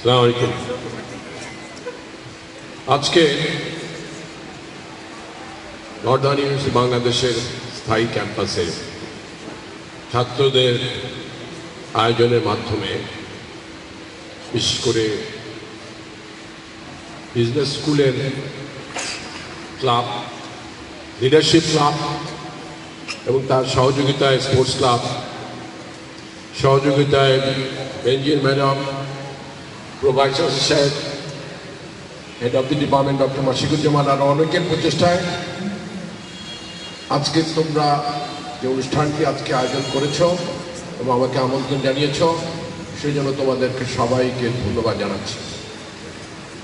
আসসালামু আলাইকুম। আজকে নর্দার্ন ইউনিভার্সিটি বাংলাদেশের স্থায়ী ক্যাম্পাসে ছাত্রদের আয়োজনের মাধ্যমে বিশেষ করে বিজনেস স্কুলের ক্লাব, লিডারশিপ ক্লাব এবং তার সহযোগিতায় স্পোর্টস ক্লাব, সহযোগিতায় বেঞ্জির ম্যাডাম, প্রোভাইসার সাহেব, head of the department doctor Mashiquzzaman আর অনেকের প্রচেষ্টায় আজকে তোমরা যে অনুষ্ঠানটি আজকে আয়োজন করেছ এবং আমাকে আমন্ত্রণ জানিয়েছ সেই জন্য তোমাদেরকে সবাইকে ধন্যবাদ জানাচ্ছি।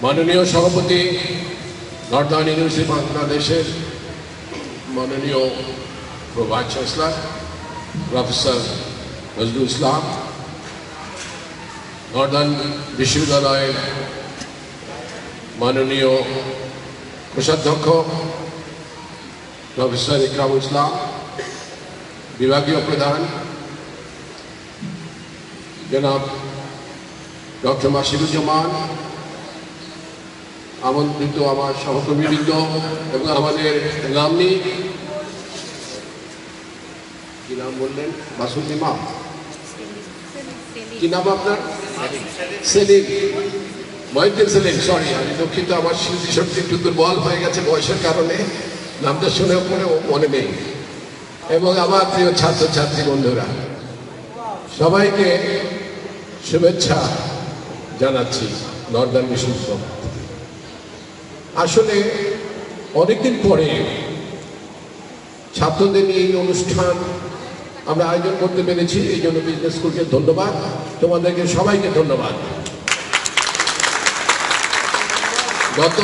মাননীয় সভাপতি নর্দার্ন ইউনিভার্সিটি বাংলাদেশের মাননীয় pro vice chancellor professor Nazrul Islam, northern বিশ্ববিদ্যালয়ের মাননীয় কোষাধ্যক্ষ প্রফেসর ইকরামুল ইসলাম, বিভাগীয় প্রধান জনাব ডক্টর মাশিকুজ্জামান, আমন্ত্রিত আমার সহকর্মীবৃন্দ এবং আমাদের নামনি, কি নাম বললেন? মাসুদ ইমাম, কি নাম আপনার? সেলিম, মহিউদ্দিন সেলিম। সরি, আমি দুঃখিত, আমার স্মৃতিশক্তি একটু দুর্বল হয়ে গেছে বয়সের কারণে, নামটা শুনেও পরেও মনে নেই। এবং আমার প্রিয় ছাত্রছাত্রী বন্ধুরা, সবাইকে শুভেচ্ছা জানাচ্ছি নর্দার্ন বিশ্ববিদ্যালয়। আসলে অনেকদিন পরে ছাত্রদের নিয়ে এই অনুষ্ঠান আমরা আয়োজন করতে পেরেছি, এই জন্য বিজনেস স্কুলকে ধন্যবাদ, তোমাদেরকে সবাইকে ধন্যবাদ। গত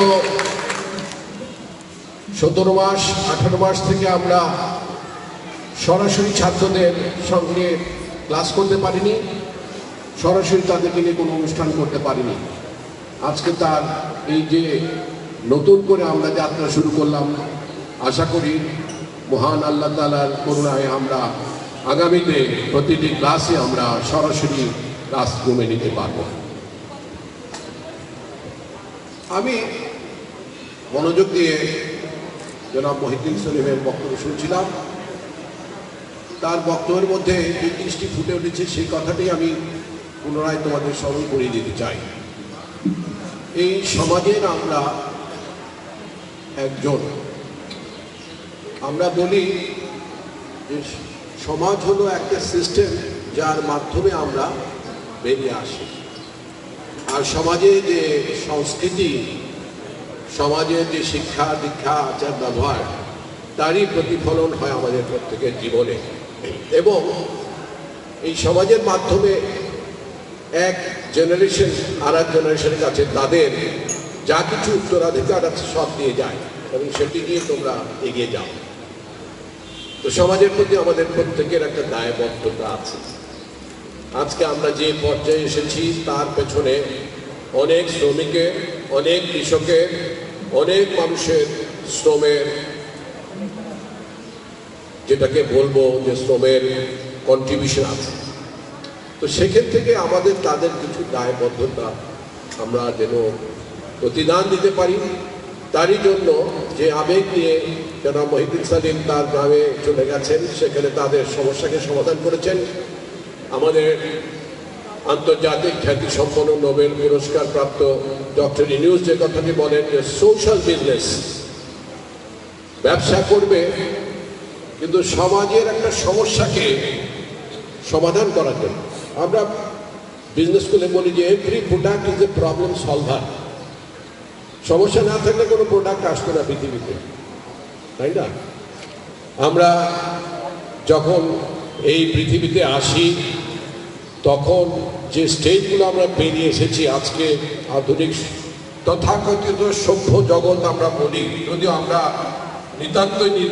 17 মাস 18 মাস থেকে আমরা সরাসরি ছাত্রদের সঙ্গে ক্লাস করতে পারিনি, সরাসরি তাদেরকে নিয়ে কোনো অনুষ্ঠান করতে পারিনি। আজকে তার এই যে নতুন করে আমরা যাত্রা শুরু করলাম, আশা করি মহান আল্লাহ তাআলার করুণায় আমরা আগামীতে প্রতিটি ক্লাসে আমরা সরাসরি ক্লাসরুমে নিতে পারব। আমি মনোযোগ দিয়ে জনাব মহিউদ্দিন সেলিমের বক্তব্য শুনছিলাম। তার বক্তব্যের মধ্যে যে জিনিসটি ফুটে উঠেছে সেই কথাটি আমি পুনরায় তোমাদের স্মরণ করিয়ে দিতে চাই। এই সমাজের আমরা একজন, আমরা বলি যে সমাজ হলো একটা সিস্টেম যার মাধ্যমে আমরা বেরিয়ে আসি, আর সমাজে যে সংস্কৃতি, সমাজের যে শিক্ষা দীক্ষা আচার ব্যবহার, তারই প্রতিফলন হয় আমাদের প্রত্যেকের জীবনে। এবং এই সমাজের মাধ্যমে এক জেনারেশন আর এক জেনারেশনের কাছে তাদের যা কিছু উত্তরাধিকার আছে সব দিয়ে যায় এবং সেটি নিয়ে তোমরা এগিয়ে যাও। তো সমাজের প্রতি আমাদের প্রত্যেকের একটা দায়বদ্ধতা আছে। আজকে আমরা যে পর্যায়ে এসেছি তার পেছনে অনেক শ্রমিকের, অনেক কৃষকের, অনেক মানুষের শ্রমের, যেটাকে বলবো যে শ্রমের কন্ট্রিবিউশন আছে। তো সেক্ষেত্রে থেকে আমাদের তাদের কিছু দায়বদ্ধতা আমরা যেন প্রতিদান দিতে পারি। তারই জন্য যে আবেগ নিয়ে জনাব মহিউদ্দিন সেলিম তার গ্রামে চলে গেছেন, সেখানে তাদের সমস্যাকে সমাধান করেছেন। আমাদের আন্তর্জাতিক খ্যাতিসম্পন্ন নোবেল পুরস্কার প্রাপ্ত ডক্টর ইউনূস যে কথাটি বলেন যে সোশ্যাল বিজনেস, ব্যবসা করবে কিন্তু সমাজের একটা সমস্যাকে সমাধান করার জন্য। আমরা বিজনেস স্কুলে বলি যে every product is a problem solver. সমস্যা না থাকলে কোনো প্রোডাক্ট আসবে না পৃথিবীতে, তাই না? আমরা যখন এই পৃথিবীতে আসি তখন যে স্টেজগুলো আমরা পেরিয়ে এসেছি, আজকে আধুনিক তথাকথিত সভ্য জগৎ আমরা বলি, যদিও আমরা নিতান্তই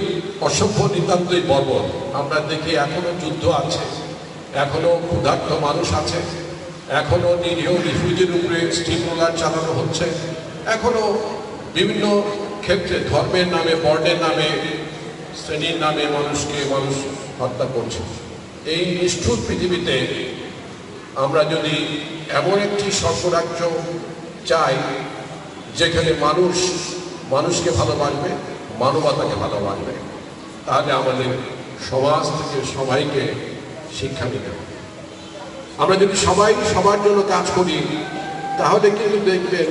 অসভ্য, নিতান্তই বর্বর। আমরা দেখি এখনো যুদ্ধ আছে, এখনো ক্ষুধার্ত মানুষ আছে, এখনো নিরীহ রিফিউজির উপরে স্টিম রোলার চালানো হচ্ছে, এখনো বিভিন্ন ক্ষেত্রে ধর্মের নামে, বর্ণের নামে, শ্রেণীর নামে মানুষ হত্যা করছে। এই নিষ্ঠুর পৃথিবীতে আমরা যদি এমন একটি স্বর্গরাজ্য চাই যেখানে মানুষ মানুষকে ভালোবাসবে, মানবতাকে ভালোবাসবে, তাহলে আমাদের সমাজ থেকে সবাইকে শিক্ষা নিতে হবে। আমরা যদি সবাই সবার জন্য কাজ করি তাহলে কিন্তু দেখবেন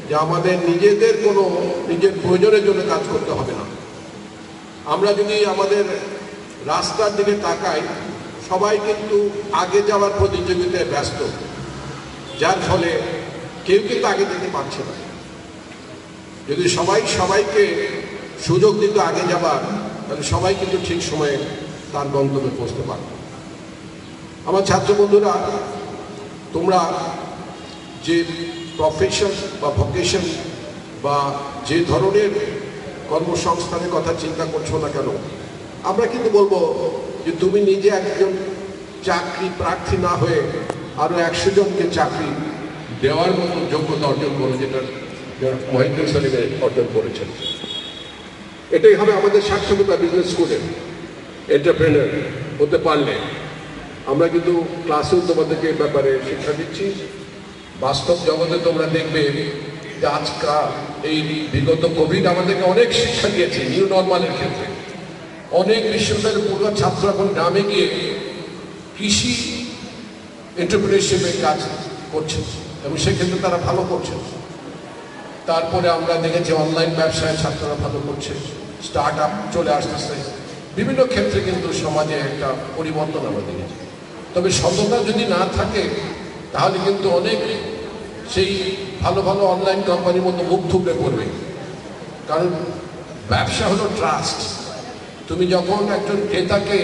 যে আমাদের নিজেদের কোনো নিজের প্রয়োজনের জন্য কাজ করতে হবে না। আমরা যদি আমাদের রাস্তার দিকে তাকাই, সবাই কিন্তু আগে যাওয়ার প্রতিযোগিতায় ব্যস্ত, যার ফলে কেউ কিন্তু আগে যেতে পারছে না। যদি সবাই সবাইকে সুযোগ দিত আগে যাবার, তাহলে সবাই কিন্তু ঠিক সময়ে তার গন্তব্যে পৌঁছতে পারবে। আমার ছাত্র বন্ধুরা, তোমরা যে প্রফেশন বা ভোকেশন বা যে ধরনের কর্মসংস্থানের কথা চিন্তা করছো না কেন, আমরা কিন্তু বলবো যে তুমি নিজে একজন চাকরি প্রার্থী না হয়ে আরো 100 জনকে চাকরি দেওয়ার মতো যোগ্যতা অর্জন করো, যেটা মহেন্দ্র সলিমে অর্জন করেছেন। এটাই হবে আমাদের সার্থকতা বিজনেস স্কুলের। এন্টারপ্রেনার হতে পারলে আমরা কিন্তু ক্লাসেও তোমাদেরকে ব্যাপারে শিক্ষা দিচ্ছি। বাস্তব জগতে তোমরা দেখবে যে আজকাল এই বিগত কোভিড আমাদেরকে অনেক শিক্ষা দিয়েছে। নিউ নর্মালের ক্ষেত্রে অনেক বিশ্ববিদ্যালয়ের পূর্ব ছাত্র এখন গ্রামে গিয়ে কৃষি এন্টারপ্রেনারশিপের কাজ করছে এবং সেক্ষেত্রে তারা ভালো করছে। তারপরে আমরা দেখেছি অনলাইন ব্যবসায় ছাত্ররা ভালো করছে, স্টার্ট আপ চলে আসতেছে। বিভিন্ন ক্ষেত্রে কিন্তু সমাজে একটা পরিবর্তন আমরা দেখেছি। তবে সততা যদি না থাকে তাহলে কিন্তু অনেক সেই ভালো ভালো অনলাইন কোম্পানির মতো মুখ থুবড়ে পড়বে। কারণ ব্যবসা হলো ট্রাস্ট। তুমি যখন একজন ক্রেতাকে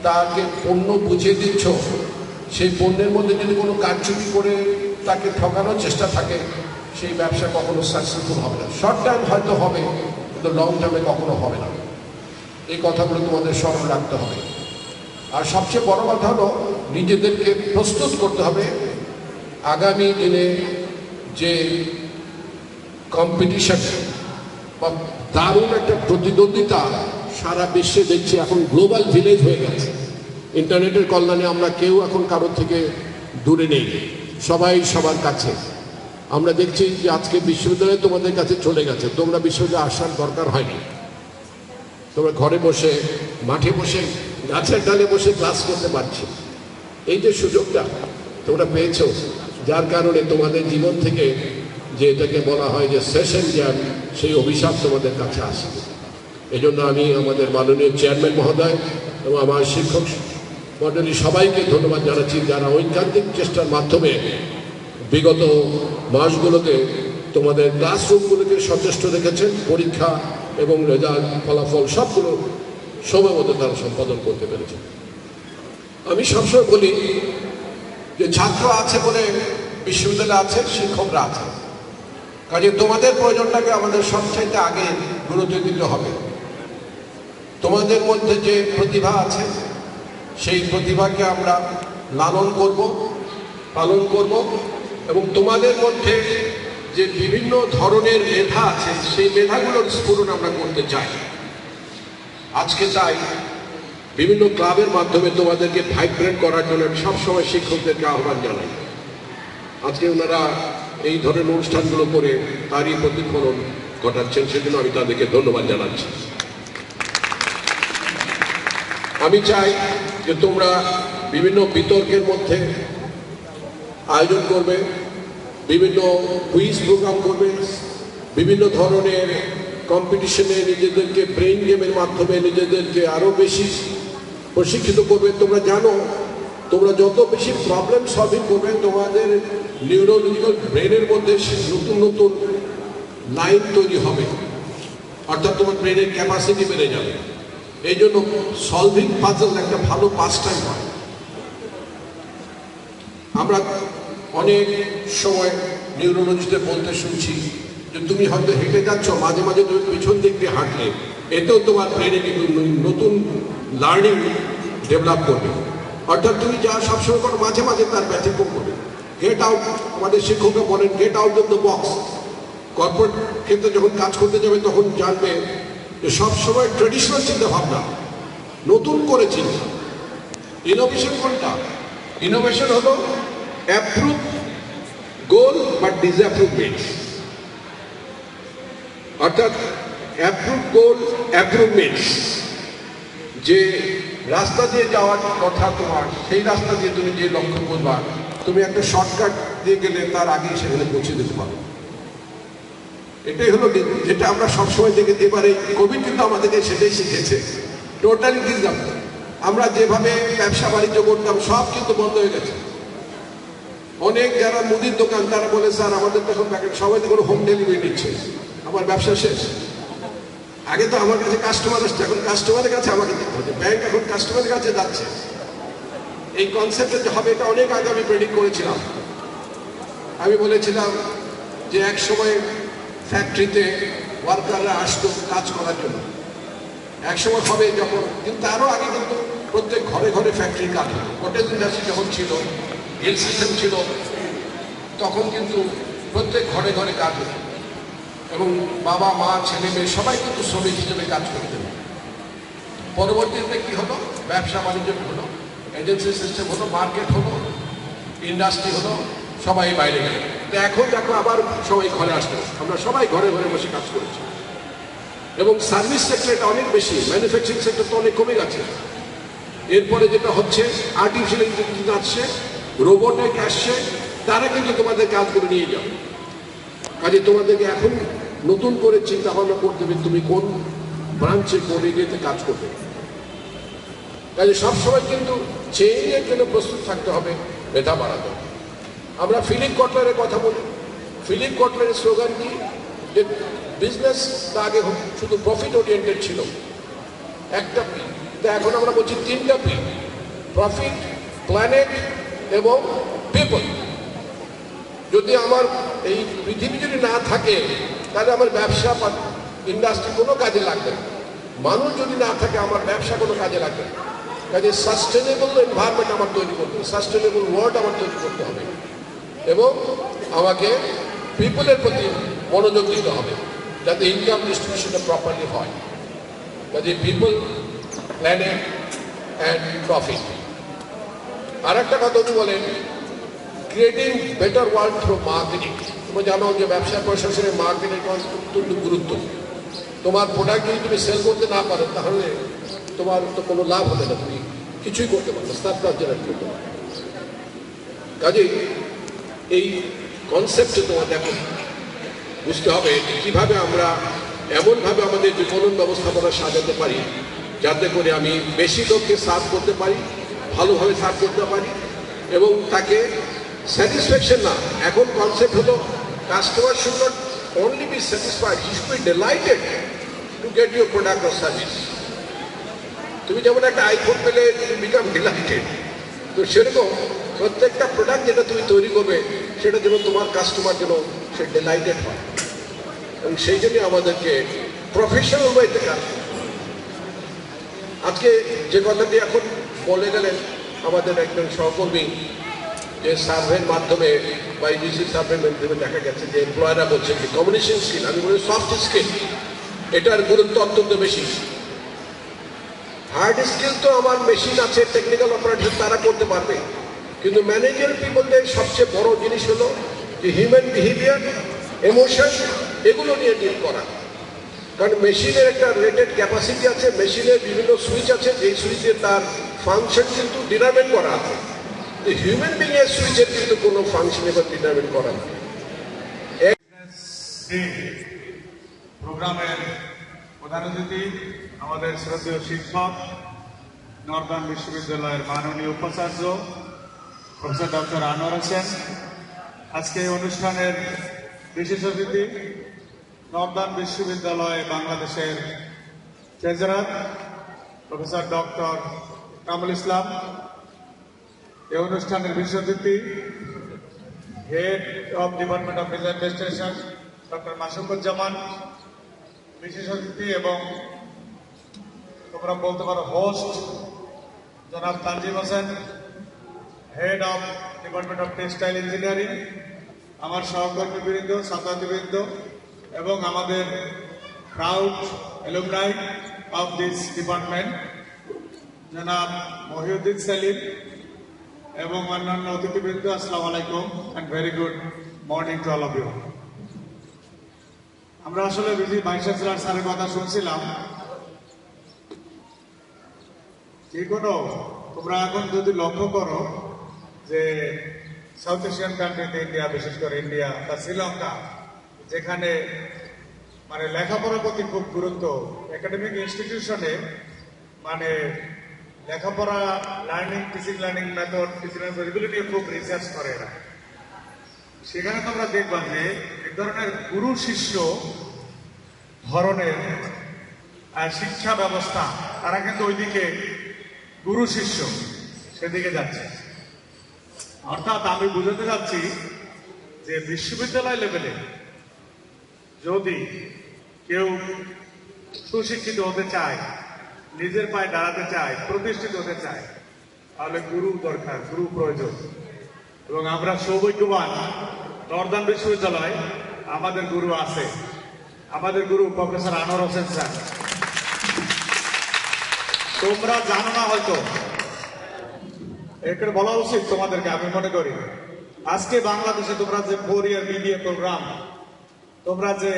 তাকে পণ্য বুঝিয়ে দিচ্ছ, সেই পণ্যের মধ্যে যদি কোনো কারচুপি করে তাকে ঠকানোর চেষ্টা থাকে, সেই ব্যবসা কখনো সাকসেসফুল হবে না। শর্ট টার্ম হয়তো হবে, কিন্তু লং টার্মে কখনো হবে না। এই কথাগুলো তোমাদের স্মরণ রাখতে হবে। আর সবচেয়ে বড় কথা হলো নিজেদেরকে প্রস্তুত করতে হবে আগামী দিনে যে কম্পিটিশন বা দারুণ একটা প্রতিদ্বন্দ্বিতা সারা বিশ্বে দেখছি। এখন গ্লোবাল ভিলেজ হয়ে গেছে। ইন্টারনেটের কল্যাণে আমরা কেউ এখন কারোর থেকে দূরে নেই, সবাই সবার কাছে। আমরা দেখছি যে আজকে বিশ্ববিদ্যালয় তোমাদের কাছে চলে গেছে। তোমরা বিশ্ববিদ্যালয়ে আসার দরকার হয়নি, তোমরা ঘরে বসে, মাঠে বসে, গাছের ডালে বসে ক্লাস করতে পারছি। এই যে সুযোগটা তোমরা পেয়েছো, যার কারণে তোমাদের জীবন থেকে যে এটাকে বলা হয় যে সেশন জ্ঞান, সেই অভিশাপ তোমাদের কাছে আসে। এই জন্য আমি আমাদের মাননীয় চেয়ারম্যান মহোদয় এবং আমার শিক্ষক মণ্ডলী সবাইকে ধন্যবাদ জানাচ্ছি, যারা ঐকান্তিক চেষ্টার মাধ্যমে বিগত মাসগুলোতে তোমাদের ক্লাসরুমগুলোকে সচেষ্ট রেখেছেন। পরীক্ষা এবং রেজাল্ট, ফলাফল সবগুলো সময় মতো তারা সম্পাদন করতে পেরেছে। আমি সবসময় বলি যে ছাত্র আছে বলে বিশ্ববিদ্যালয় আছে, শিক্ষকরা আছে। কাজে তোমাদের প্রয়োজনটাকে আমাদের সবচাইতে আগে গুরুত্ব দিতে হবে। তোমাদের মধ্যে যে প্রতিভা আছে, সেই প্রতিভাকে আমরা লালন করব, পালন করব এবং তোমাদের মধ্যে যে বিভিন্ন ধরনের মেধা আছে, সেই মেধাগুলোর স্ফুরণ আমরা করতে চাই। আজকে চাই বিভিন্ন ক্লাবের মাধ্যমে তোমাদেরকে ভাইব্রেট করার জন্য সবসময় শিক্ষকদেরকে আহ্বান জানাই। আজকে ওনারা এই ধরনের অনুষ্ঠানগুলো করে তারই প্রতিফলন ঘটাচ্ছেন, সেজন্য আমি তাদেরকে ধন্যবাদ জানাচ্ছি। আমি চাই যে তোমরা বিভিন্ন বিতর্কের মধ্যে আয়োজন করবে, বিভিন্ন কুইজ প্রোগ্রাম করবে, বিভিন্ন ধরনের কম্পিটিশনে নিজেদেরকে ব্রেইন গেমের মাধ্যমে নিজেদেরকে আরো বেশি প্রশিক্ষিত করবে। তোমরা জানো, তোমরা যত বেশি প্রবলেম সলভিং করবে, তোমাদের নিউরোলজিক্যাল ব্রেনের মধ্যে নতুন নতুন লাইন তৈরি হবে, অর্থাৎ তোমার ব্রেনের ক্যাপাসিটি বেড়ে যাবে। এই জন্য সলভিং পাজল একটা ভালো পাস টাইম হয়। আমরা অনেক সময় নিউরোলজিতে বলতে শুনছি যে তুমি হয়তো হেঁটে যাচ্ছ, মাঝে মাঝে তুমি পিছন দিক দিয়ে হাঁটলে, এতেও তোমার ব্রেনে কিন্তু নতুন লার্নিং ডেভেলপ করবে। অর্থাৎ তুমি যা সবসময় করো, মাঝে মাঝে তার ব্যতিক্রম করবে। গেট আউট, আমাদের শিক্ষকরা বলেন get out of the box. Corporate ক্ষেত্রে যখন কাজ করতে যাবে তখন জানবে যে সবসময় ট্রেডিশনাল চিন্তা ভাবনা, নতুন করে চিন্তা, ইনোভেশন কোনটা, ইনোভেশন হলো approve goal but disapprove means, অর্থাৎ অ্যাপ্রুভ গোল অ্যাপ্রুভ মিনস, যে রাস্তা দিয়ে যাওয়ার কথা তোমার, সেই রাস্তা দিয়ে তুমি যে লক্ষ্য করবা, তুমি একটা শর্টকাট দিয়ে গেলে তার আগেই সেখানে পৌঁছে দিতে পারো। এটাই হলো যেটা আমরা সবসময় দেখে, এবারে কোভিড কিন্তু আমাদেরকে সেটাই শিখেছে, টোটালি ডিসরাপ্ট। আমরা যেভাবে ব্যবসা বাণিজ্য করতাম সব কিন্তু বন্ধ হয়ে গেছে। অনেক যারা মুদির দোকান তারা বলে, স্যার আমাদের তখন প্যাকেট সবাই তো কোনো হোম ডেলিভারি নিচ্ছে, আমার ব্যবসা শেষ। আগে তো আমার কাছে কাস্টমার আসছে, এখন কাস্টমারের কাছে আমাকে যেতে হচ্ছে, ব্যাংক এখন কাস্টমারের কাছে যাচ্ছে। এই কনসেপ্টে যে হবে এটা অনেক আগে আমি প্রেডিক্ট করেছিলাম। আমি বলেছিলাম যে এক সময় ফ্যাক্টরিতে ওয়ার্কাররা আসতো কাজ করার জন্য, এক সময় হবে যখন, কিন্তু আরও আগে কিন্তু প্রত্যেক ঘরে ঘরে ফ্যাক্টরির কাজ হতো। হোটেল ইন্ডাস্ট্রি যখন ছিল, হিল সিস্টেম ছিল, তখন কিন্তু প্রত্যেক ঘরে ঘরে কাজ হতো এবং বাবা মা ছেলে মেয়ে সবাই কিন্তু শ্রমিক হিসেবে কাজ করতেন। পরবর্তীতে কি হলো, ব্যবসা বাণিজ্য হলো, এজেন্সি সিস্টেম হলো, মার্কেট হলো, ইন্ডাস্ট্রি হলো, সবাই বাইরে গেল। তো এখন দেখো আবার সবাই ঘরে আসতে, আমরা সবাই ঘরে ঘরে বসে কাজ করেছি। এবং সার্ভিস সেক্টরটা অনেক বেশি, ম্যানুফ্যাকচারিং সেক্টর তো অনেক কমে গেছে। এরপরে যেটা হচ্ছে আর্টিফিশিয়াল ইন্টেলিজেন্স আসছে, রোবটিক আসছে, তারা কিন্তু তোমাদের কাজগুলো নিয়ে যাবে। কাজে তোমাদেরকে এখন নতুন করে চিন্তা ভাবনা করতে হবে তুমি কোন ব্রাঞ্চে কোন এরিয়াতে কাজ করবে। কাজে সবসময় কিন্তু চেঞ্জের জন্য প্রস্তুত থাকতে হবে, মেধা বাড়াতে হবে। আমরা ফিলিপ কটলারের কথা বলি। ফিলিপ কটলারের স্লোগান কি, যে বিজনেস আগে শুধু প্রফিট ওরিয়েন্টেড ছিল, একটা পি, তো এখন আমরা বলছি তিনটা পি, প্রফিট, প্ল্যানেট এবং পিপল। যদি আমার এই পৃথিবী যদি না থাকে তাহলে আমার ব্যবসা বা ইন্ডাস্ট্রি কোনো কাজে লাগবে না। মানুষ যদি না থাকে আমার ব্যবসা কোনো কাজে লাগবে না। কাজে সাস্টেনেবল এনভায়রনমেন্ট আমার তৈরি করতে হবে, সাস্টেনেবল ওয়ার্ল্ড আমার তৈরি করতে হবে এবং আমাকে পিপলের প্রতি মনোযোগ দিতে হবে যাতে ইনকাম ডিস্ট্রিবিউশনটা প্রপারলি হয়। কাজে পিপল, প্ল্যানেট অ্যান্ড প্রফিট। আর একটা কথা উনি বলেন, creating better world through marketing. তোমরা জানো যে ব্যবসা প্রশাসনে মার্কেটের অত্যন্ত গুরুত্ব। তোমার প্রোডাক্ট যদি তুমি সেল করতে না পারো তাহলে তোমার তো কোনো লাভ হবে না, তুমি কিছুই করতে পারো না, সারপ্লাস জেনারেট করতে পারো। কাজেই এই কনসেপ্টে তোমার দেখো বুঝতে হবে কীভাবে আমরা এমনভাবে আমাদের বিপণন ব্যবস্থাপনা সাজাতে পারি যাতে করে আমি বেশি লোককে সার্ভ করতে পারি, ভালোভাবে সার্ভ করতে পারি এবং তাকে স্যাটিসফ্যাকশন না। এখন কনসেপ্ট হলো customer should not only be satisfied, he should be delighted to get your product or service. তুমি যেমন একটা আইফোন পেলে you become delighted, তো সেরকম প্রত্যেকটা প্রোডাক্ট যেটা তুমি তৈরি করবে সেটা যেন তোমার কাস্টমার যেন সে ডিলাইটেড হয়। এবং সেই জন্যই আমাদেরকে প্রফেশনাল ওয়েতে কাজ করতে হবে। আজকে যে কথাটি এখন বলে গেলেন আমাদের একজন সহকর্মী, যে সার্ভের মাধ্যমে বা ইউজিসি সার্ভের মাধ্যমে দেখা গেছে যে এমপ্লয়াররা বলছেন যে কমিউনিকেশন স্কিল, আমি বলি সফট স্কিল, এটার গুরুত্ব অত্যন্ত বেশি। হার্ড স্কিল তো আমার মেশিন আছে, টেকনিক্যাল অপারেটর তারা করতে পারবে, কিন্তু ম্যানেজার পিপলদের সবচেয়ে বড় জিনিস হলো যে হিউম্যান বিহেভিয়ার, ইমোশন, এগুলো নিয়ে ডিল করা। কারণ মেশিনের একটা রেটেড ক্যাপাসিটি আছে, মেশিনের বিভিন্ন সুইচ আছে, যেই সুইচে তার ফাংশন কিন্তু ডিটারমিন করা আছে। হিউম্যান বিং এর সুইচের কিন্তু কোনো ফাংশন এবার ডিটারমিন করা না। প্রোগ্রামের প্রধান অতিথি আমাদের শ্রদ্ধেয় শিক্ষক, নর্দার্ন বিশ্ববিদ্যালয়ের মাননীয় উপাচার্য প্রফেসর ডক্টর আনোয়ার হোসেন। আজকে এই অনুষ্ঠানের বিশেষ অতিথি নর্দার্ন বিশ্ববিদ্যালয় বাংলাদেশের treasurer professor doctor Kamrul Islam. এই অনুষ্ঠানের বিশেষ অতিথি head of department of investigation doctor Masuquzzaman, বিশেষ অতিথি এবং তোমরা বলতে পারো হোস্ট জনাব Tanzim Hossain, head of department of textile engineering, আমার সহকর্মীবৃন্দ, ছাত্রছাত্রীবৃন্দ এবং আমাদের proud alumni of this department জনাব মহিউদ্দিন সেলিম, এবং অন্যান্য অতিথিবৃন্দ, আসসালামু আলাইকুম and very good morning to all of you. আমরা আসলে ভাইস চ্যান্সেলর স্যারের কথা শুনছিলাম। যে কোনো তোমরা এখন যদি লক্ষ্য করো যে সাউথ এশিয়ান কান্ট্রিতে ইন্ডিয়া, বিশেষ করে ইন্ডিয়া বা শ্রীলঙ্কা, যেখানে মানে লেখাপড়ার প্রতি খুব গুরুত্ব, একাডেমিক ইনস্টিটিউশনে মানে লেখাপড়া, টিচিং লার্নিং মেথড, এগুলো নিয়ে খুব রিসার্চ করে এরা। সেখানে তোমরা দেখবা যে এক ধরনের গুরু শিষ্য ধরনের শিক্ষা ব্যবস্থা, তারা কিন্তু ওইদিকে গুরু শিষ্য সেদিকে যাচ্ছে। অর্থাৎ আমি বুঝাতে যাচ্ছি যে বিশ্ববিদ্যালয় লেভেলে যদি কেউ সুশিক্ষিত হতে চায়, নিজের পায়ে দাঁড়াতে চায়, প্রতিষ্ঠিত হতে চায়, তাহলে গুরু দরকার, গুরু প্রয়োজন। এবং আমরা সৌভাগ্যবান, নর্দার্ন বিশ্ববিদ্যালয় আমাদের গুরু আছে। আমাদের গুরু প্রফেসর আনোয়ার হোসেন স্যার। তোমরা জানো না হয়তো, এটা বলা উচিত তোমাদেরকে, আমি মনে করি। আজকে বাংলাদেশে তোমরা যে 4 ইয়ার BBA প্রোগ্রাম, তোমরা যে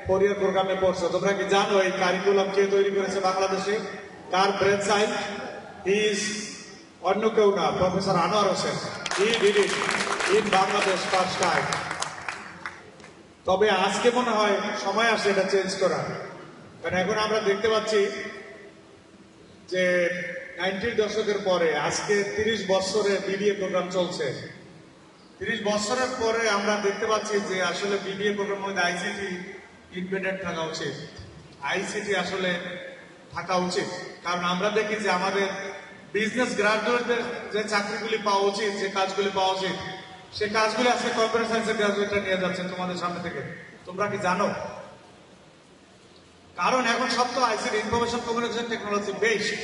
4 ইয়ার প্রোগ্রামে পড়ছো, তোমরা কি জানো এই কারিকুলাম কে তৈরি করেছে বাংলাদেশে? কার ব্রেন চাইল্ড? ইজ অন্য কেউ না, professor Anwar Hossain. He did it in Bangladesh first time. তবে আজকে মনে হয় সময় আসে এটা চেঞ্জ করার। কারণ এখন আমরা দেখতে পাচ্ছি যে 90-র দশকের পরে আজকে 30 বছরে BBA প্রোগ্রাম চলছে। 30 বছরের পরে আমরা দেখতে পাচ্ছি যে আসলে BBA প্রোগ্রামের মধ্যে ICT ইনভেন্টেড থাকা উচিত। ICT আসলে থাকা উচিত, কারণ আমরা দেখি যে আমাদের বিজনেস গ্রাজুয়েটদের যে চাকরিগুলি পাওয়া উচিত, যে কাজগুলি পাওয়া উচিত, সে কাজগুলি আজকে কম্পিউটার সায়েন্সের গ্রাজুয়েটরা নিয়ে যাচ্ছে তোমাদের সামনে থেকে। তোমরা কি জানো? কারণ এখন সব তো ICT, information communication technology based.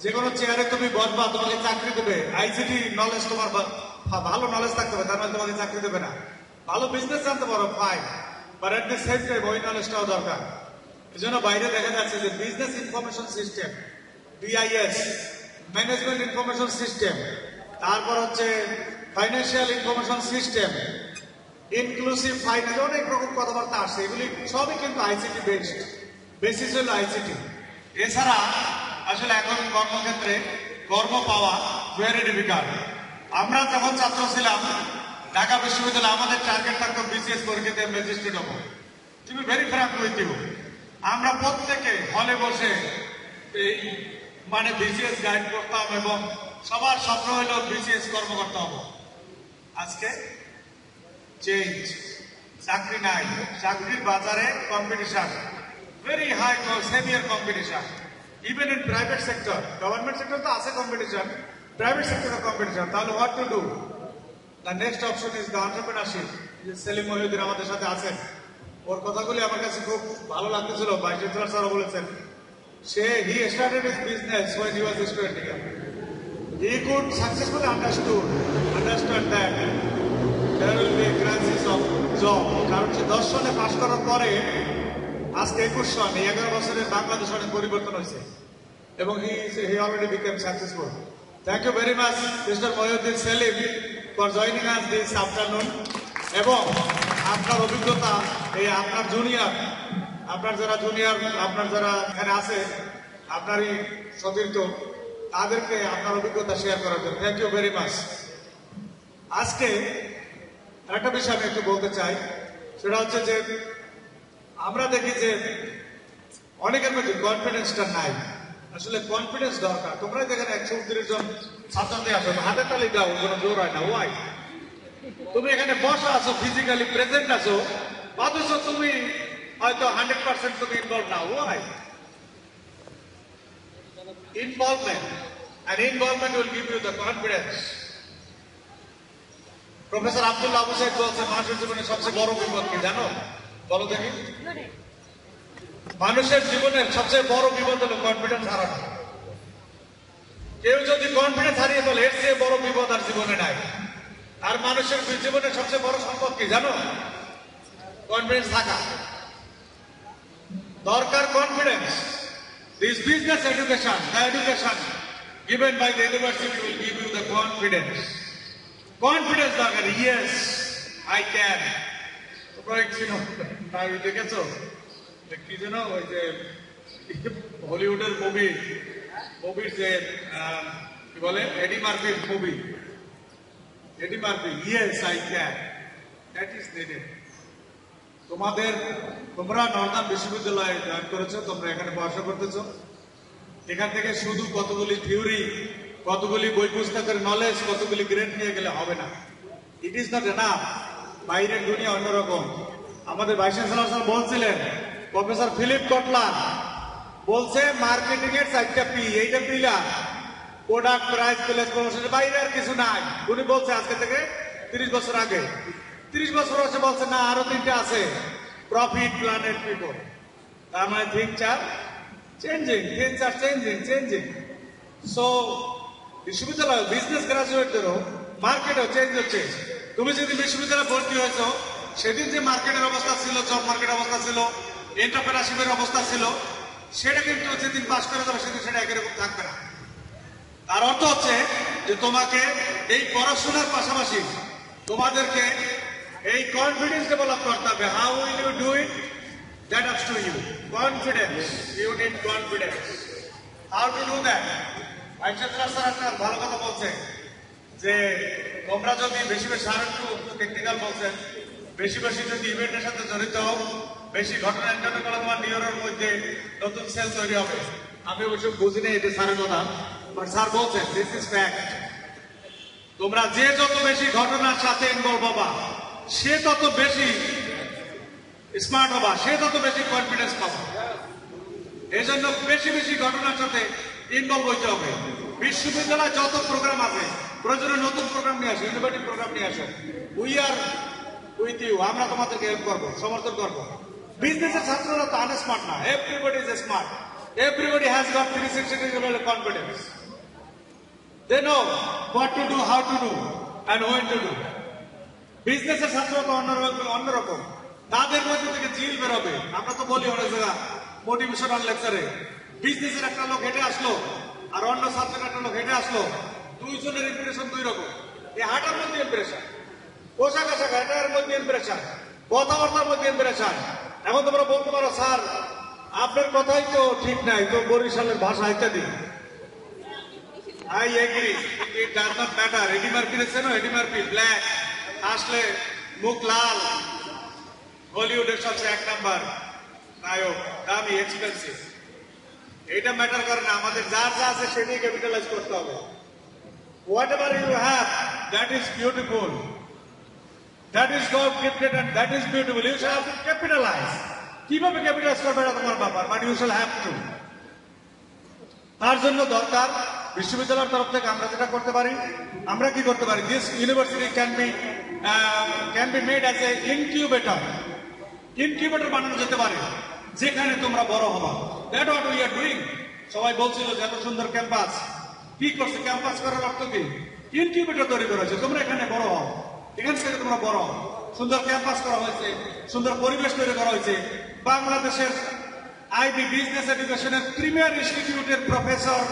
যে কোনো চেয়ারে তুমি বসবা, তোমাকে চাকরি দেবে। ICT নলেজ তোমার ভালো নলেজ থাকতে হবে, তার মানে তোমাকে চাকরি দেবে না। ভালো বিজনেস জানতে পারো, fine, but at the same time ওই নলেজটাও দরকার। এই জন্য বাইরে দেখা যাচ্ছে যে business information system, BIS, management information system, তারপর হচ্ছে financial information system, inclusive finance, অনেক রকম কথাবার্তা আসছে। এগুলি সবই কিন্তু ICT বেসড, বেসিস হলো ICT। এছাড়া আসলে এখন কর্মক্ষেত্রে কর্ম পাওয়া ভেরি ডিফিকাল্ট। আমরা যখন ছাত্র ছিলাম ঢাকা বিশ্ববিদ্যালয়ে, আমাদের টার্গেট থাকতো BCS পরীক্ষাতে ম্যাজিস্ট্রেট হবো। তুমি ভেরি ফ্র্যাঙ্ক উইথ ইউ, আমরা প্রত্যেকে হলে বসে এই মানে BCS গাইড করতাম এবং সবার স্বপ্ন হলো BCS কর্মকর্তা হবো। আজকে চেঞ্জ, চাকরি নাই, চাকরির বাজারে competition, very high, severe competition. Even in private sector, government sector তো আছে কম্পিটিশন, প্রাইভেট সেক্টরে কম্পিটিশন। তাহলে what to do? The next option is the entrepreneurship. Selim Mohiuddin আমাদের সাথে আছেন, ওর কথাগুলি আমার কাছে খুব ভালো লাগতেছিল। ভাইস চ্যান্সেলর স্যারও বলেছেন, he started his business when he was a student here. He could successfully understand that there will be a crisis of job. কারণ সে 10 সনে পাশ করার পরে আজকে 21 সন, 11 বছরের বাংলাদেশ অনেক পরিবর্তন হয়েছে এবং he already became successful. Thank you very much, Mr. Mohiuddin Selim, for joining us this afternoon. এবং আপনার অভিজ্ঞতা, এই আপনার জুনিয়র, আপনার যারা এখানে আছে, আপনারই সতীর্থ, তাদেরকে আপনার অভিজ্ঞতা শেয়ার করার জন্য থ্যাংক ইউ ভেরি মাচ। আজকে একটা বিষয় আমি একটু বলতে চাই, সেটা হচ্ছে যে আমরা দেখি যে অনেকের মধ্যে কনফিডেন্সটা নাই। আসলে কনফিডেন্স দরকার। তোমরা যেখানে 129 জন ছাত্রতে আসো, হাতের তালি দাও, কোনো জোর হয় না। ওয়াই? তুমি এখানে বসা আছো, ফিজিক্যালি প্রেজেন্ট আছো, অথচ তুমি হয়তো 100% তুমি ইনভলভ না। Why? Involvement, and involvement will give you the confidence. Professor Abdullah Abu Sayeed বলছে, মানুষের জীবনে সবচেয়ে বড় বিপদ কি জানো? বলো দেখি। মানুষের জীবনের সবচেয়ে বড় বিপদ হলো কনফিডেন্স হারানো। কেউ যদি কনফিডেন্স হারিয়ে ফেলে, এর চেয়ে বড় বিপদ আর জীবনে নাই। আর মানুষের জীবনের সবচেয়ে বড় সম্পদ কি জানো? কনফিডেন্স থাকা। দরকার confidence. This business education, the education given by the university will give you the confidence. Confidence দরকার, ইয়েস আই ক্যান। তোমরা দেখেছো কি যেন ওই যে হলিউডের মুভির যে কি বলে এডি মার্ফির movie, Eddie Murphy, yes I can, that is needed. তোমরা নর্দার্ন বিশ্ববিদ্যালয়ে জয়েন করেছো, তোমরা এখানে পড়াশোনা করতেছো, এখান থেকে শুধু কতগুলি থিওরি, কতগুলি বই পুস্তকের নলেজ, কতগুলি গ্রেড নিয়ে গেলে হবে না। It is not enough. বাইরের দুনিয়া অন্যরকম। আমাদের ভাইস চ্যান্সেলর স্যার বলছিলেন, প্রফেসর ফিলিপ কটলার বলছে মার্কেটিং এর 4টা পি, এইটা পিলার, প্রোডাক্ট, প্রাইস, প্লেস, প্রমোশনের বাইরে আর কিছু নাই। উনি বলছে আজকে থেকে 30 বছর আগে, 30 বছর আছে বলছে না আরো 3টা আছে, প্রফিট, প্ল্যানেট, পিপল। তার মানে থিংস আর চেঞ্জিং। সো বিশ্ববিদ্যালয় বিজনেস গ্রাজুয়েটদেরও মার্কেটও চেঞ্জ হচ্ছে। তুমি যেদিন বিশ্ববিদ্যালয়ে ভর্তি হয়েছো সেদিন যে মার্কেটের অবস্থা ছিল, জব মার্কেটের অবস্থা ছিল, এন্টারপ্রেনারশিপের অবস্থা ছিল, সেটা কিন্তু যেদিন পাশ করে যাবে সেদিন সেটা একই রকম থাকবে না। তার অর্থ হচ্ছে যে তোমাকে এই পড়াশোনার পাশাপাশি তোমাদেরকে এই কনফিডেন্স ডেভেলপ করতে হবে। How will you do it? That ups to you. Confidence, you need confidence. How to do that? Vice chancellor sir একটা ভালো কথা বলছে যে তোমরা যদি বেশি আর একটু টেকনিক্যাল বলছেন, বেশি যদি ইভেন্টের সাথে জড়িত হও, বেশি ঘটনা এন্টারটেন করলে তোমার নিউরোর মধ্যে নতুন সেল তৈরি হবে। আমি অবশ্য বুঝি না এটা স্যারের কথা, বাট স্যার বলছেন দিস ইজ ফ্যাক্ট। তোমরা যে যত বেশি ঘটনার সাথে ইনভলভ হবা, সে তত বেশি স্মার্ট হবা, সে তত বেশি কনফিডেন্স পাবা। এই জন্য বেশি ঘটনার সাথে ইনভলভ হইতে হবে। বিশ্ববিদ্যালয়ে যত প্রোগ্রাম আছে, প্রয়োজনে নতুন প্রোগ্রাম নিয়ে আসে, ইনোভেটিভ প্রোগ্রাম নিয়ে আসে। উই আর উইথ ইউ, আমরা তোমাদেরকে হেল্প করবো, সমর্থন করবো। বিজনেসের ছাত্ররা তো আনস্মার্ট না, everybody is smart, everybody has got 360 degree confidence. They know what to do, how to do, and when to do. বিজনেসের ছাত্র তো অন্যরকম, তাদের মধ্যে থেকে জিল বেরোবে। আমরা তো বলি অনেক জায়গা মোটিভেশনাল লেকচারে, বিজনেসের একটা লোক হেঁটে আসলো আর অন্য ছাত্রের একটা লোক হেঁটে আসলো, দুইজনের ইম্প্রেশন দুই রকম। এই হাঁটার মধ্যে ইম্প্রেশন, পোশাক আশাক হাঁটার মধ্যে ইম্প্রেশন, কথাবার্তার মধ্যে ইম্প্রেশন। এখন তোমরা বলতে পারো স্যার আপনার কথাই তো ঠিক নাই, তো বরিশালের ভাষা ইত্যাদি। I agree. It does not matter. Eddie Murphy চেনো? Eddie Murphy ব্ল্যাক, আসলে মুখ লাল, হলিউডের সবচেয়ে 1 নাম্বার নায়ক, দামি, এক্সপেন্সিভ। এটা ম্যাটার করে না, আমাদের যার যা আছে সেটাই ক্যাপিটালাইজ করতে হবে। Whatever you have, that is beautiful, that is God gifted and that is beautiful. You shall have to capitalise. কিভাবে ক্যাপিটালাইজ করবে এটা তোমার ব্যাপার, but you shall have to. তার জন্য দরকার বিশ্ববিদ্যালয়ের তরফ থেকে আমরা যেটা করতে পারি, আমরা কি করতে পারি, this university can be made as a incubator বানানো যেতে পারে, যেখানে তোমরা বড় হবা। That what we are doing. সবাই বলছিল যে এত সুন্দর ক্যাম্পাস, কি করছে ক্যাম্পাস করার অর্থ কি? ইনকিউবেটর তৈরি করা হয়েছে, তোমরা এখানে বড় হও, এখান থেকে তোমরা বড় হও। সুন্দর ক্যাম্পাস করা হয়েছে, সুন্দর পরিবেশ তৈরি করা হয়েছে। বাংলাদেশের আইবি বিজনেস এডুকেশনের প্রিমিয়ার ইনস্টিটিউটের professor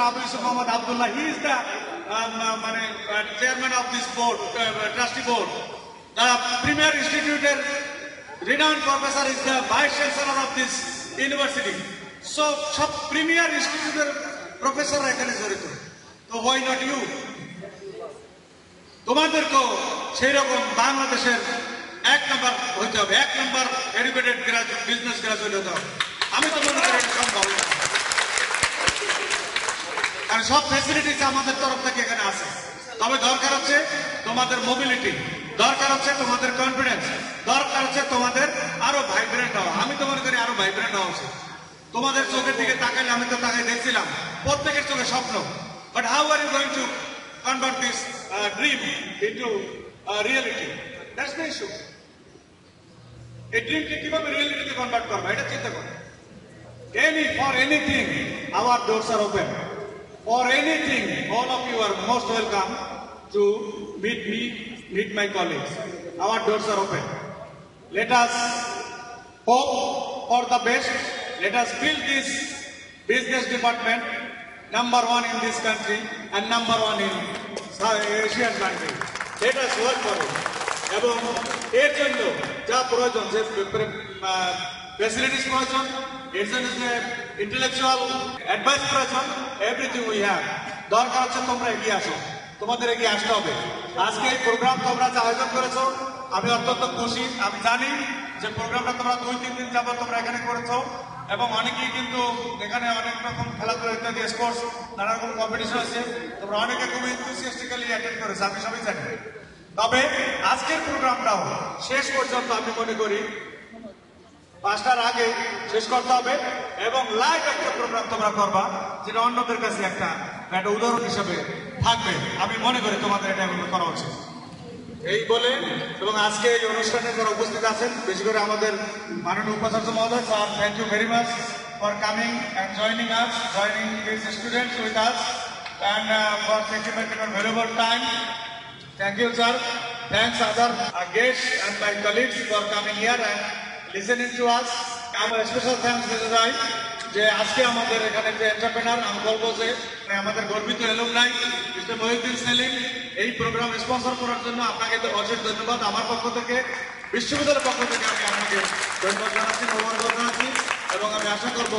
Abu Yusuf Mohammad Abdullah, he is the chairman of this board, trustee board. The premier ইনস্টিটিউটের renowned professor is the vice chancellor of this university. So সব প্রিমিয়ার ইনস্টিটিউটের প্রফেসররা এখানে জড়িত। তো হোয়াই নট ইউ? তোমাদেরকেও সেই রকম বাংলাদেশের 1 নাম্বার হইতে হবে, 1 নাম্বার এডুকেটেড বিজনেস গ্রাজুয়েট হতে হবে। আমি তো মনে করি এটা সম্ভব, কারণ সব ফ্যাসিলিটিস আমাদের তরফ থেকে এখানে আছে। তবে দরকার হচ্ছে তোমাদের মোবিলিটি, দরকার হচ্ছে তোমাদের কনফিডেন্স, দরকার হচ্ছে তোমাদের আরো ভাইব্রেন্ট হওয়া। আমি তো মনে করি আরো ভাইব্রেন্ট হওয়া উচিত। তোমাদের চোখের দিকে তাকাইলে, আমি তো তাকাই দেখছিলাম, প্রত্যেকের চোখে স্বপ্ন। But how are you going to convert this dream into reality? That's the issue. এই ড্রিমকে কিভাবে রিয়েলিটিতে কনভার্ট করবে এটা চিন্তা করো। For anything, our doors are open. For anything, all of you are most welcome to meet me, meet my colleagues. Our doors are open. Let us hope for the best. Let us build this business department number one in this country and number one in Asian country, এটা সোয়ার করে। এবং এর জন্য যা প্রয়োজন, যে facilities প্রয়োজন, এর জন্য যে ইন্টেলেকচুয়াল অ্যাডভাইস প্রয়োজন, এভরিথিং উই হ্যাভ। দরকার হচ্ছে তোমরা এগিয়ে আসো, তোমাদের এগিয়ে আসতে হবে। আজকে এই প্রোগ্রাম তোমরা যে আয়োজন করেছো, আমি অত্যন্ত খুশি। আমি জানি যে প্রোগ্রামটা তোমরা 2-3 দিন যাবত তোমরা এখানে করেছো, এবং অনেকেই কিন্তু এখানে অনেক রকম খেলাধুলা ইত্যাদি স্পোর্টস নানা রকম কম্পিটিশন আছে, তোমরা অনেকে খুব এনথুসিয়াস্টিক্যালি অ্যাটেন্ড করেছো, আমি সবাই জানি। তবে আজকের প্রোগ্রামটাও শেষ পর্যন্ত আমি মনে করি 5টার আগে শেষ করতে হবে, এবং লাইভ একটা প্রোগ্রাম তোমরা করবা, যেটা অন্যদের কাছে একটা উদাহরণ হিসেবে থাকবে। আমি মনে করি তোমাদের এটা করা উচিত। এই বলে, এবং আজকে এই অনুষ্ঠানে যারা উপস্থিত আছেন, বেশি করে আমাদের মাননীয় উপাচার্য মহোদয়, sir, thank you very much for coming and joining this students with us, and for sacrificing your valuable time. Thank you, sir. Thanks other guests and my colleagues for coming here and listening to us. আমার special thanks দিতে চাই যে আজকে আমাদের এখানে যে entrepreneur, আমি বলবো যে আমাদের গর্বিত এলুমনাই মিস্টার মহিউদ্দিন সেলিম, এই প্রোগ্রাম স্পন্সর করার জন্য আপনাকে অশেষ ধন্যবাদ। আমার পক্ষ থেকে, বিশ্ববিদ্যালয়ের পক্ষ থেকে আমি আপনাকে ধন্যবাদ জানাচ্ছি, মোবারকবাদ জানাচ্ছি, এবং আমি আশা করব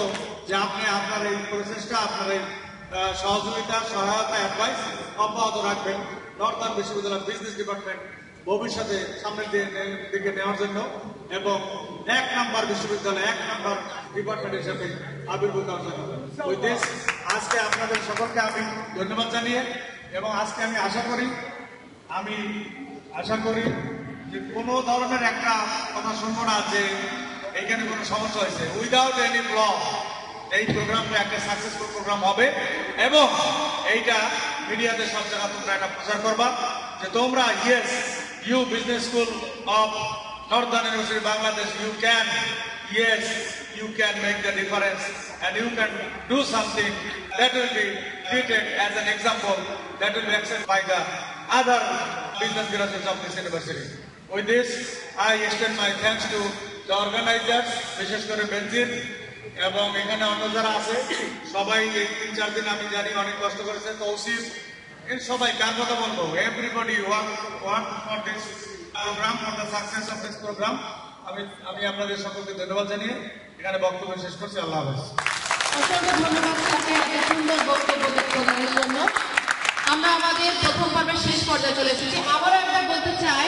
যে আপনি আপনার এই প্রচেষ্টা, আপনার এই সহযোগিতা, সহায়তা, অ্যাডভাইস অব্যাহত রাখবেন নর্দার্ন বিশ্ববিদ্যালয় বিজনেস ডিপার্টমেন্ট ভবিষ্যতে সামনের দিকে নেওয়ার জন্য, এবং 1 নাম্বার বিশ্ববিদ্যালয়, 1 নাম্বার ডিপার্টমেন্ট হিসেবে আবির্ভূত হওয়ার জন্য। উইথ দিস, আজকে আপনাদের সকলকে আমি ধন্যবাদ জানিয়ে, এবং আজকে আমি আশা করি যে কোনো ধরনের একটা কথা শুনবো না যে এইখানে কোনো সমস্যা হয়েছে। উইদাউট এনি ফ্ল এই প্রোগ্রামটা একটা সাকসেসফুল প্রোগ্রাম হবে, এবং এইটা মিডিয়াতে সব জায়গা তোমরা এটা প্রচার করবা যে তোমরা, yes, you business school of Northern University Bangladesh, you can make the difference, and you can do something that will be treated as an example, that will be accepted by the other business graduates of this university. With this, I extend my thanks to the organizers, বিশেষ করে বেনজির, এবং এখানে অন্য যারা আছে সবাই। এই 3-4 দিন আমি জানি অনেক কষ্ট করেছে, তৌসিফ, এর সবাই কার কথা বলবো, everybody work for this programme, for the success of this programme. আমি আপনাদের সকলকে ধন্যবাদ জানিয়ে এখানে বক্তব্য শেষ করছি। আল্লাহ হাফেজ। অসংখ্য ধন্যবাদ স্যারকে এত সুন্দর বক্তব্য প্রদানের জন্য। আমরা আমাদের প্রথম পর্বের শেষ পর্যায়ে চলে এসেছি। আবারও একবার বলতে চাই,